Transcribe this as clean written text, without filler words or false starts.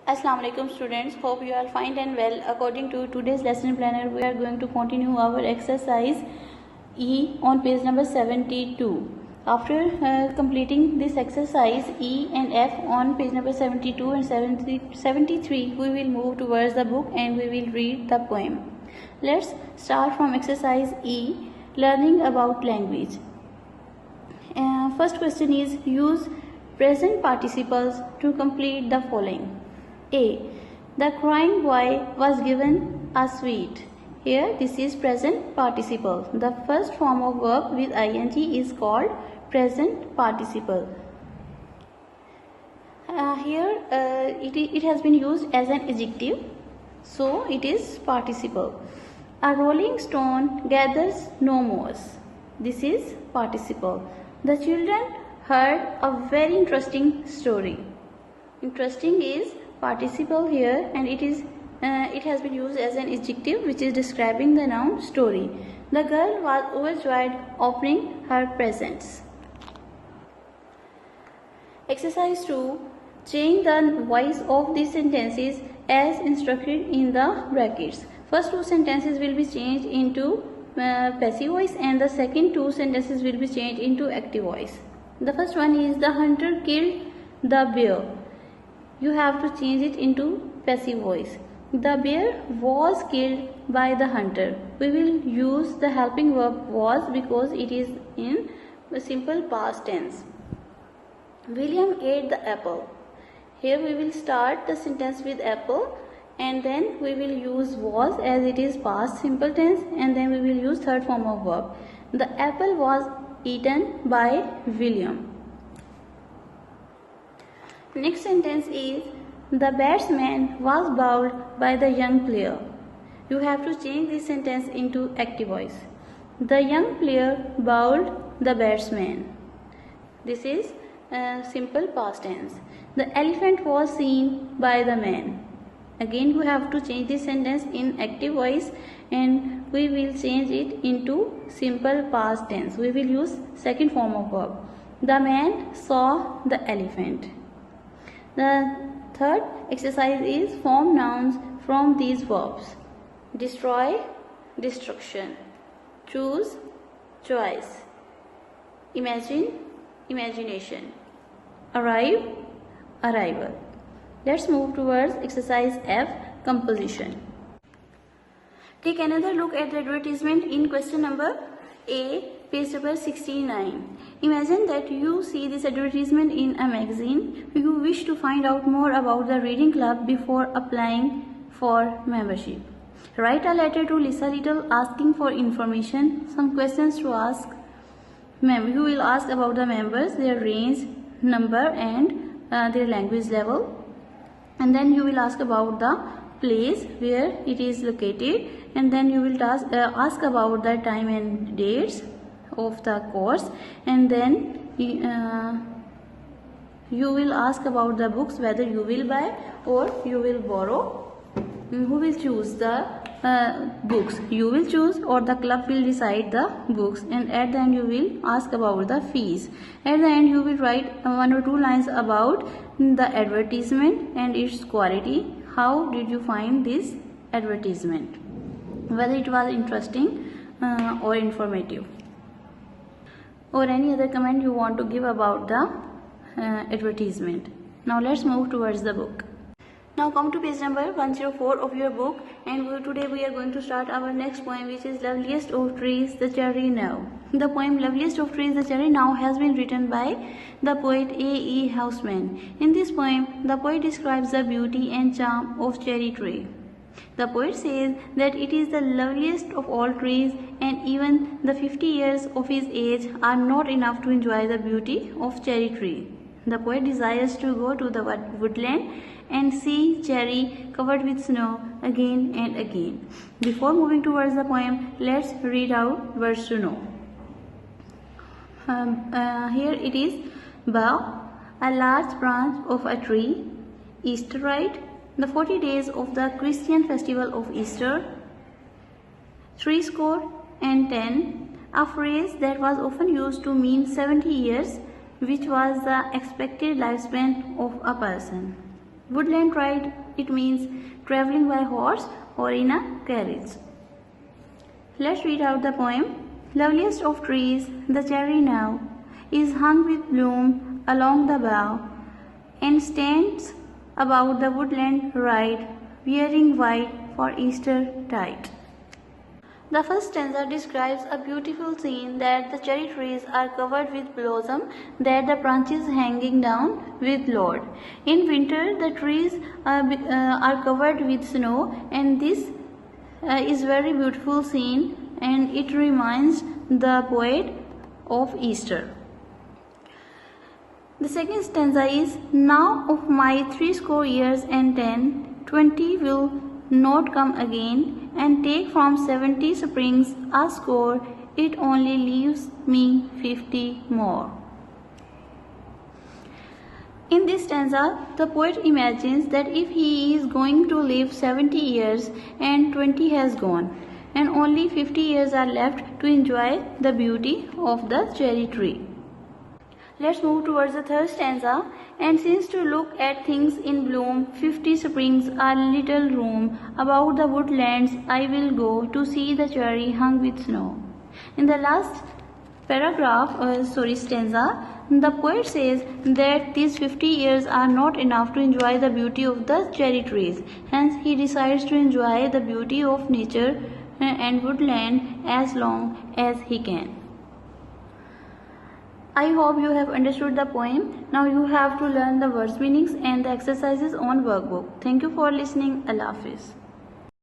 Assalamu alaikum students, hope you are fine and well. According to today's lesson planner, we are going to continue our exercise E on page number 72. After completing this exercise E and F on page number 72 and 73, we will move towards the book and we will read the poem. Let's start from exercise E, learning about language. First question is, use present participles to complete the following. A. The crying boy was given a sweet. Here this is present participle. The first form of verb with ing is called present participle. Here it has been used as an adjective, so it is participle. A rolling stone gathers no moss. This is participle. The children heard a very interesting story. Interesting is participle here, and it has been used as an adjective which is describing the noun story. The girl was overjoyed opening her presents. Exercise 2. Change the voice of these sentences as instructed in the brackets. First two sentences will be changed into passive voice and the second two sentences will be changed into active voice. The first one is, the hunter killed the bear. You have to change it into passive voice. The bear was killed by the hunter. We will use the helping verb was because it is in the simple past tense. William ate the apple. Here we will start the sentence with apple and then we will use was as it is past simple tense, and then we will use third form of verb. The apple was eaten by William. Next sentence is, the batsman was bowled by the young player. You have to change this sentence into active voice. The young player bowled the batsman. This is simple past tense. The elephant was seen by the man. Again you have to change this sentence in active voice and we will change it into simple past tense. We will use second form of verb. The man saw the elephant. The third exercise is, form nouns from these verbs. Destroy, destruction. Choose, choice. Imagine, imagination. Arrive, arrival. Let's move towards exercise F, composition. Take another look at the advertisement in question number A, page number 69. Imagine that you see this advertisement in a magazine. You wish to find out more about the reading club before applying for membership. Write a letter to Lisa Little asking for information. Some questions to ask. You will ask about the members, their range, number and their language level. And then you will ask about the place where it is located, and then you will ask about the time and dates of the course, and then you will ask about the books, whether you will buy or you will borrow. Who will choose the books? You will choose or the club will decide the books, and at the end you will ask about the fees. At the end you will write 1 or 2 lines about the advertisement and its quality. How did you find this advertisement? Whether it was interesting or informative, or any other comment you want to give about the advertisement. Now let's move towards the book. Now come to page number 104 of your book, and today we are going to start our next poem, which is Loveliest of Trees, the Cherry Now. The poem Loveliest of Trees, the Cherry Now has been written by the poet A.E. Housman. In this poem, the poet describes the beauty and charm of cherry tree. The poet says that it is the loveliest of all trees, and even the 50 years of his age are not enough to enjoy the beauty of cherry tree. The poet desires to go to the woodland and see cherry covered with snow again and again. Before moving towards the poem, let's read out words to know. Here it is: bough, a large branch of a tree; Easter rite, the 40 days of the Christian festival of Easter; 70 a phrase that was often used to mean 70 years, which was the expected lifespan of a person. Woodland ride, it means traveling by horse or in a carriage. Let's read out the poem. Loveliest of trees, the cherry now, is hung with bloom along the bough, and stands about the woodland ride, wearing white for Easter tide. The first stanza describes a beautiful scene that the cherry trees are covered with blossom, that the branches hanging down with load. In winter, the trees are covered with snow, and this is very beautiful scene, and it reminds the poet of Easter. The second stanza is, now of my 80 years and 10, 20 will not come again, and take from 70 springs a score, it only leaves me 50 more. In this stanza, the poet imagines that if he is going to live 70 years and 20 has gone, and only 50 years are left to enjoy the beauty of the cherry tree. Let's move towards the third stanza. And since to look at things in bloom, 50 springs are little room. About the woodlands I will go to see the cherry hung with snow. In the last stanza, the poet says that these 50 years are not enough to enjoy the beauty of the cherry trees. Hence, he decides to enjoy the beauty of nature and woodland as long as he can. I hope you have understood the poem. Now you have to learn the words meanings and the exercises on workbook. Thank you for listening. Allah Hafiz.